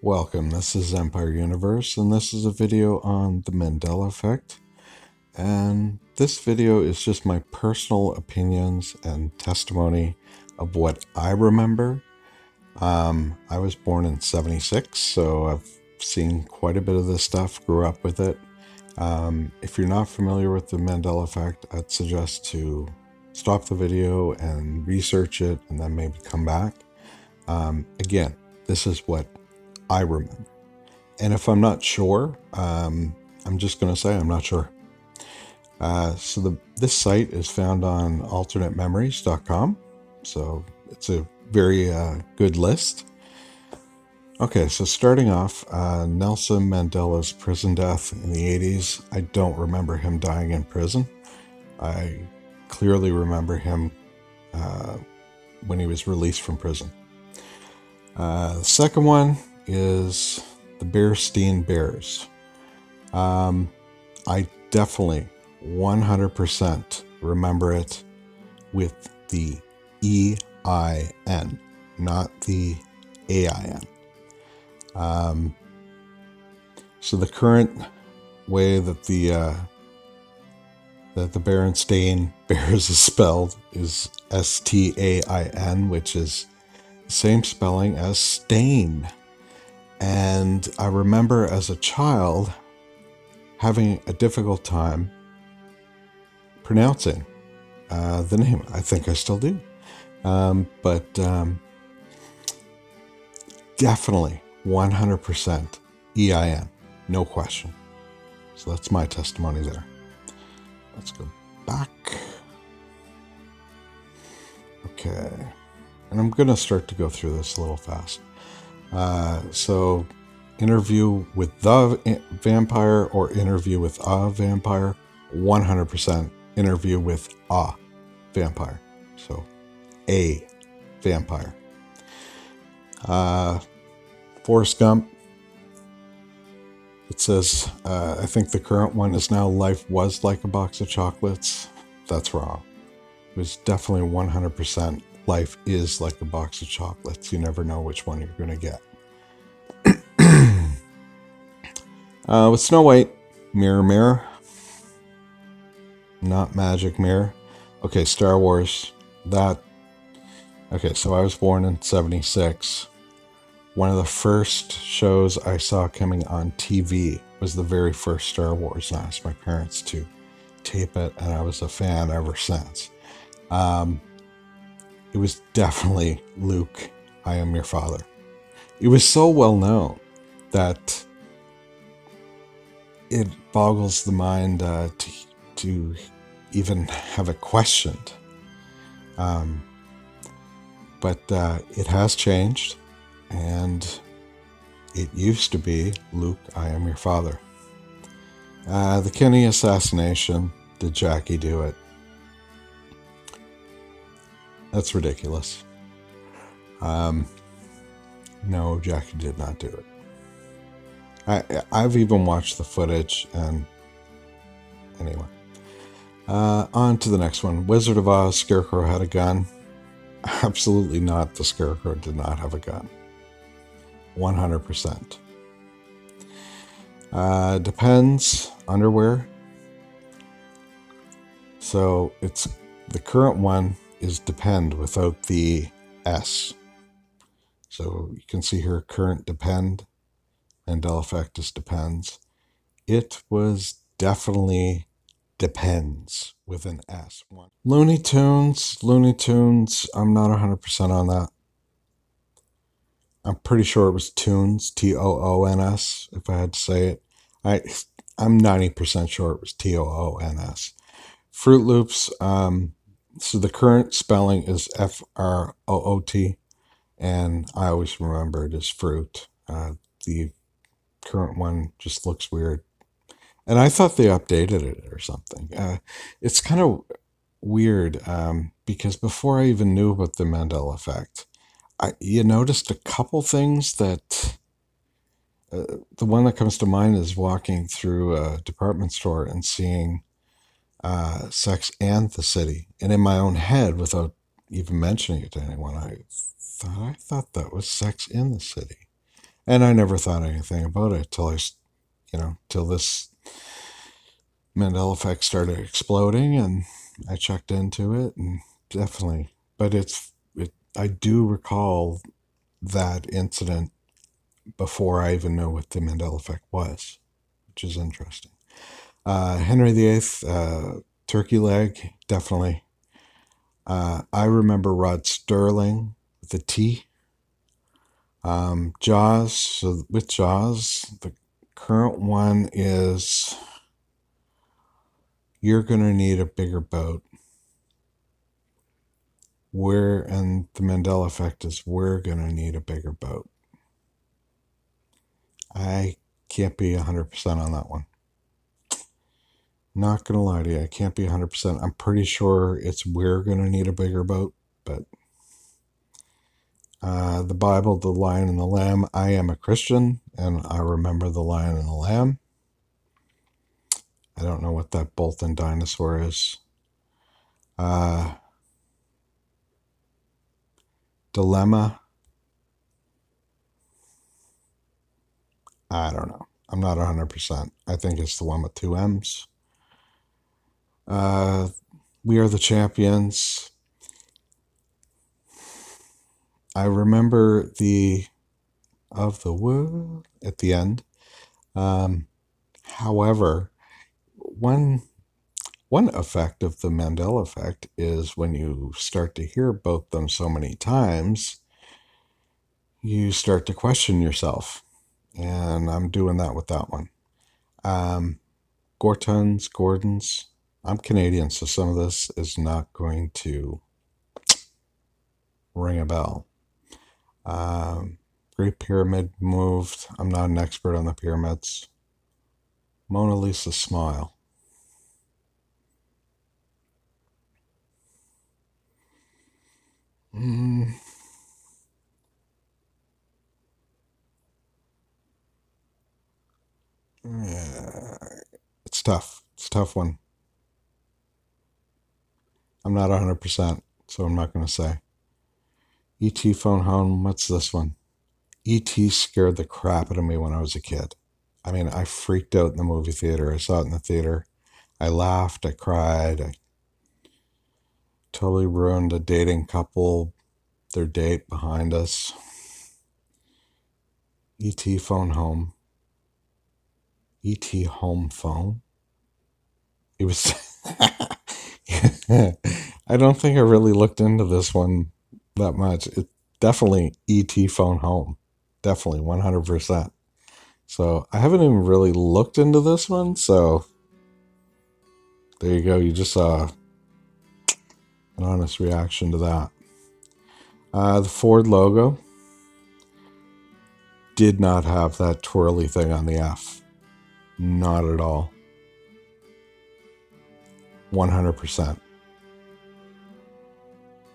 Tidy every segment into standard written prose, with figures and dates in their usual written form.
Welcome, this is Empire Universe, and this is a video on the Mandela effect. And this video is just my personal opinions and testimony of what I remember. I was born in '76, so I've seen quite a bit of this stuff, grew up with it. If you're not familiar with the Mandela effect, I'd suggest to stop the video and research it and then maybe come back. Again, this is what I remember. And if I'm not sure, I'm just going to say I'm not sure. This site is found on alternatememories.com. So it's a very good list. Okay, so starting off, Nelson Mandela's prison death in the 80s. I don't remember him dying in prison. I clearly remember him when he was released from prison. The second one is the Bearstein Bears. I definitely 100% remember it with the EIN, not the AIN. So the current way that the Berenstain Bears is spelled is STAIN, which is the same spelling as stain. And I remember as a child having a difficult time pronouncing the name. I think I still do. But definitely 100% EIN, no question. So that's my testimony there. Let's go back. Okay. And I'm going to start to go through this a little fast. So interview with the vampire or interview with a vampire, 100% interview with a vampire. So a vampire. Forrest Gump. It says, I think the current one is now life was like a box of chocolates. That's wrong. It was definitely 100% life is like a box of chocolates. You never know which one you're going to get. With Snow White, Mirror Mirror. Not Magic Mirror. Okay, Star Wars. Okay, so I was born in '76. One of the first shows I saw coming on TV was the very first Star Wars, and I asked my parents to tape it, and I was a fan ever since. It was definitely Luke, I am your father. It was so well known that it boggles the mind to even have it questioned. But it has changed, and it used to be Luke, I am your father. The Kennedy assassination, did Jackie do it? That's ridiculous. No, Jackie did not do it. I've even watched the footage, and anyway. On to the next one. Wizard of Oz, Scarecrow had a gun. Absolutely not. The Scarecrow did not have a gun. 100%. Depends. Underwear. So it's the current one is depend without the S. So you can see here current depend. Mandela effect is depends. It was definitely depends with an S. Looney Tunes, I'm not 100% on that. I'm pretty sure it was Toons, Toons, if I had to say it. I'm 90% sure it was Toons. Fruit Loops, so the current spelling is Froot, and I always remember it as fruit. The current one just looks weird. And I thought they updated it or something. It's kind of weird because before I even knew about the Mandela effect, you noticed a couple things that the one that comes to mind is walking through a department store and seeing Sex and the City. And in my own head, without even mentioning it to anyone, I thought that was Sex in the City. And I never thought anything about it till till this Mandela effect started exploding, and I checked into it, and definitely. But I do recall that incident before I even know what the Mandela effect was, which is interesting. Henry VIII, turkey leg, definitely. I remember Rod Sterling with the T. Jaws. So with Jaws, the current one is you're going to need a bigger boat. And the Mandela effect is we're going to need a bigger boat. I can't be 100% on that one. Not going to lie to you. I can't be 100%. I'm pretty sure it's we're going to need a bigger boat, but the Bible, the Lion and the Lamb. I am a Christian, and I remember the Lion and the Lamb. I don't know what that Bolton dinosaur is. Dilemma. I don't know. I'm not 100%. I think it's the one with 2 M's. We Are the Champions. I remember of the world at the end. However, one effect of the Mandela effect is when you start to hear about them so many times, you start to question yourself. And I'm doing that with that one. Gordons. I'm Canadian, so some of this is not going to ring a bell. Great Pyramid moved. I'm not an expert on the pyramids. Mona Lisa smile. It's tough. It's a tough one. I'm not 100%, so I'm not going to say. E.T. Phone Home, what's this one? E.T. scared the crap out of me when I was a kid. I mean, I freaked out in the movie theater. I saw it in the theater. I laughed, I cried, I totally ruined a dating couple, their date behind us. E.T. Phone Home. E.T. Home Phone. It was... I don't think I really looked into this one that much. It definitely E.T. Phone Home. Definitely 100%. So I haven't even really looked into this one. So there you go. You just saw an honest reaction to that. The Ford logo did not have that twirly thing on the F. Not at all. 100%.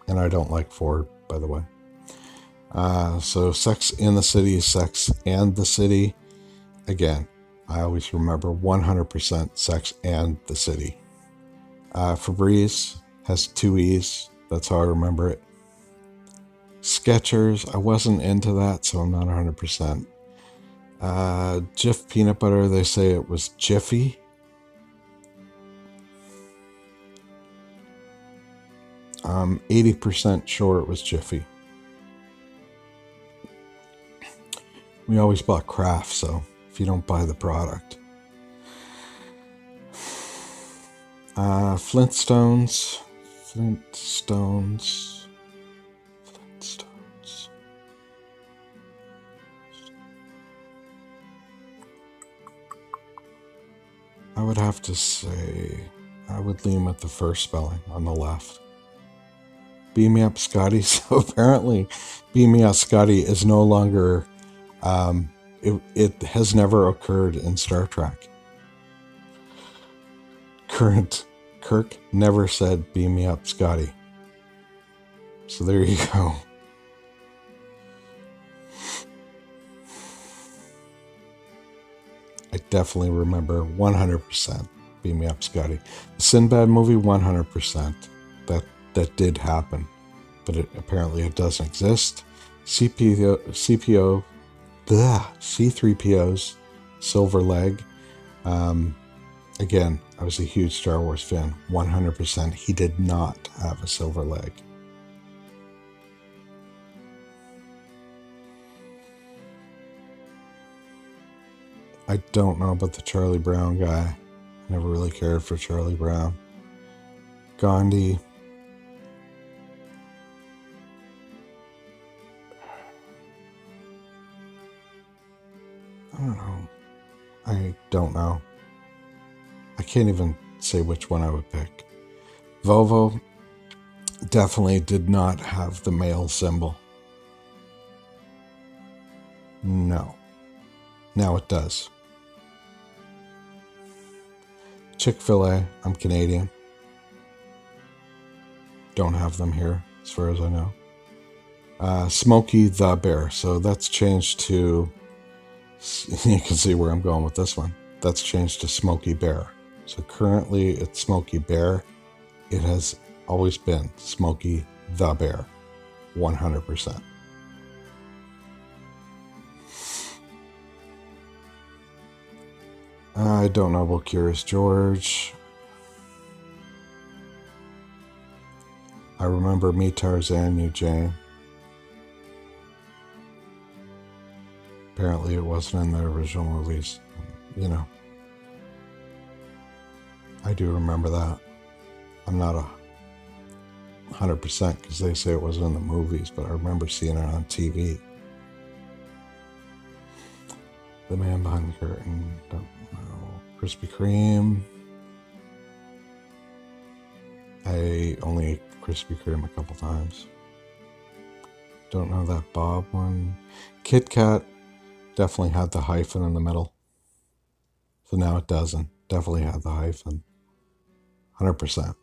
And I don't like Ford, by the way. So Sex in the City is Sex and the City. Again, I always remember 100% Sex and the City. Febreze has 2 E's. That's how I remember it. Skechers, I wasn't into that, so I'm not 100%. Jif peanut butter, they say it was Jiffy. I'm 80% sure it was Jiffy. We always bought Kraft, so if you don't buy the product. Flintstones. I would have to say I would lean with the first spelling on the left. Beam Me Up Scotty. So apparently Beam Me Up Scotty is no longer, it has never occurred in Star Trek. Kirk never said Beam Me Up Scotty. So there you go. I definitely remember 100% Beam Me Up Scotty. The Sinbad movie, 100%. That did happen, but apparently it doesn't exist. CPO, C-3PO's silver leg. Again, I was a huge Star Wars fan. 100%. He did not have a silver leg. I don't know about the Charlie Brown guy. Never really cared for Charlie Brown. Gandhi. I don't know. I don't know. I can't even say which one I would pick. Volvo definitely did not have the male symbol. No. Now it does. Chick-fil-A, I'm Canadian. Don't have them here, as far as I know. Smokey the Bear. So that's changed to... You can see where I'm going with this one. That's changed to Smokey Bear. So currently it's Smokey Bear. It has always been Smokey the Bear. 100%. I don't know about Curious George. I remember Me, Tarzan, You, Jane. Apparently it wasn't in the original movies. You know. I do remember that. I'm not 100% because they say it wasn't in the movies, but I remember seeing it on TV. The Man Behind the Curtain. Don't know. Krispy Kreme. I only ate Krispy Kreme a couple times. Don't know that Bob one. Kit Kat definitely had the hyphen in the middle. So now it doesn't. Definitely had the hyphen. 100%.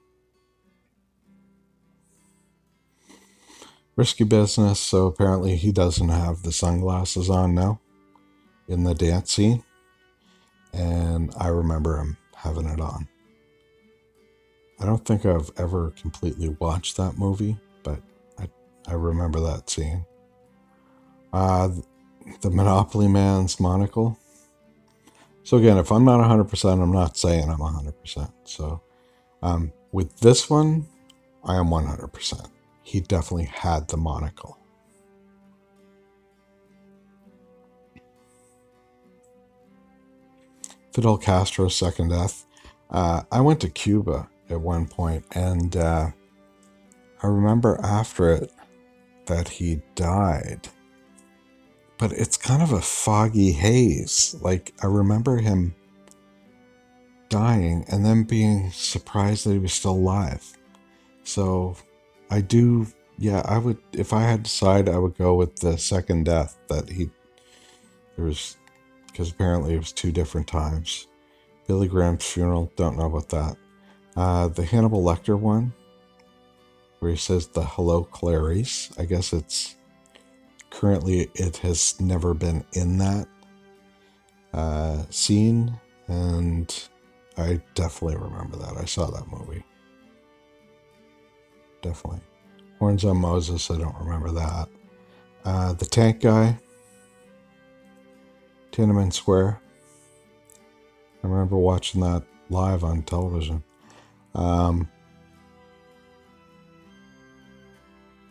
Risky Business. So apparently he doesn't have the sunglasses on now in the dance scene. And I remember him having it on. I don't think I've ever completely watched that movie, but I remember that scene. The Monopoly Man's monocle. So again, if I'm not 100%, I'm not saying I'm 100%. So with this one, I am 100%. He definitely had the monocle. Fidel Castro's second death. I went to Cuba at one point, and I remember after it that he died. But it's kind of a foggy haze. Like, I remember him dying and then being surprised that he was still alive. So I do, yeah, I would, if I had to decide, I would go with the second death that there was, because apparently it was 2 different times. Billy Graham's funeral, don't know about that. The Hannibal Lecter one, where he says the hello Clarice, I guess it's, currently it has never been in that scene, and I definitely remember that. I saw that movie. Definitely. Horns on Moses, I don't remember that. The Tank Guy, Tiananmen Square. I remember watching that live on television.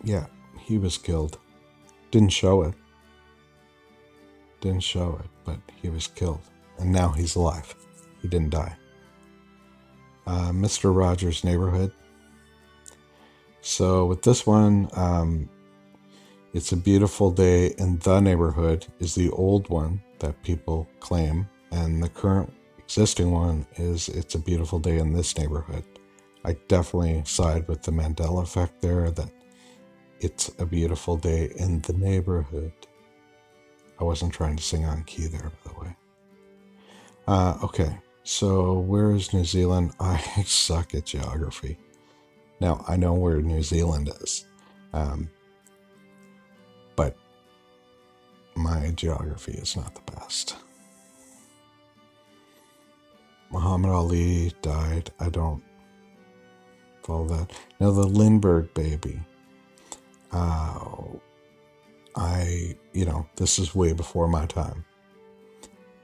Yeah, he was killed. Didn't show it, but he was killed. And now he's alive. He didn't die. Mr. Rogers' Neighborhood. So with this one, It's a Beautiful Day in the Neighborhood is the old one that people claim, and the current existing one is It's a Beautiful Day in This Neighborhood. I definitely side with the Mandela effect there, that it's a beautiful day in the neighborhood. I wasn't trying to sing on key there, by the way. Okay, so where is New Zealand? I suck at geography. Now, I know where New Zealand is, but my geography is not the best. Muhammad Ali died. I don't follow that. Now, the Lindbergh baby. this is way before my time.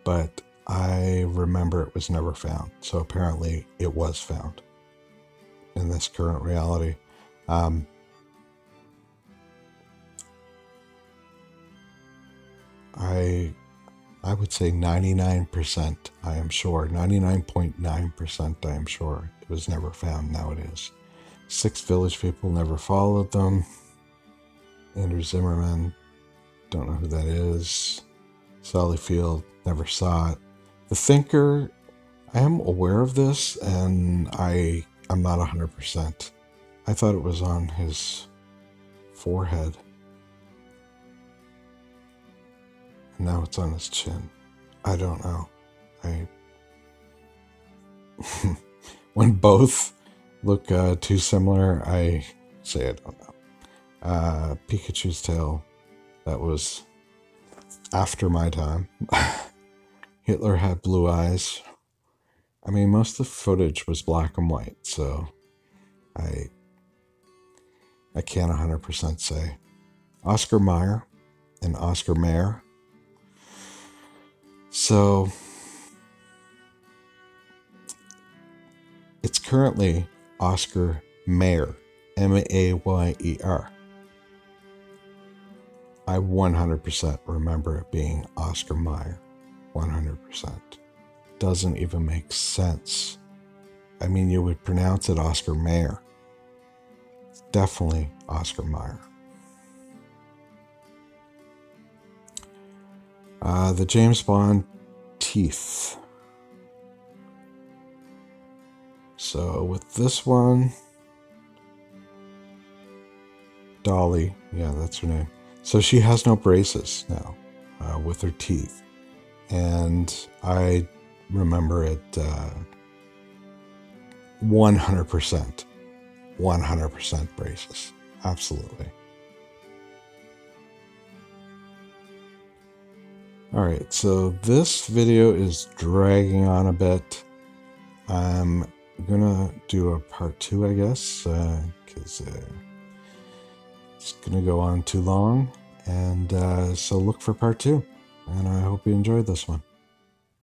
But I remember it was never found. So apparently it was found in this current reality. I would say 99%, I am sure, 99.9% I am sure it was never found. Now it is. 6 village people never followed them. Andrew Zimmerman, don't know who that is. Sally Field, never saw it. The Thinker, I am aware of this, and I'm not 100%. I thought it was on his forehead. And now it's on his chin. I don't know. When both look too similar, I say I don't know. Pikachu's tail, that was after my time. Hitler had blue eyes. I mean, most of the footage was black and white, so I can't 100% say. Oscar Mayer and Oscar Mayer. So it's currently Oscar Mayer, Mayer. I 100% remember it being Oscar Mayer. 100%. Doesn't even make sense. I mean, you would pronounce it Oscar Mayer. It's definitely Oscar Mayer. The James Bond teeth. So with this one, Dolly, yeah, that's her name. So she has no braces now with her teeth. And I remember it 100%. 100% braces. Absolutely. Alright, so this video is dragging on a bit. I'm gonna do a part 2, I guess, because it's gonna go on too long. And so look for part 2. And I hope you enjoyed this one.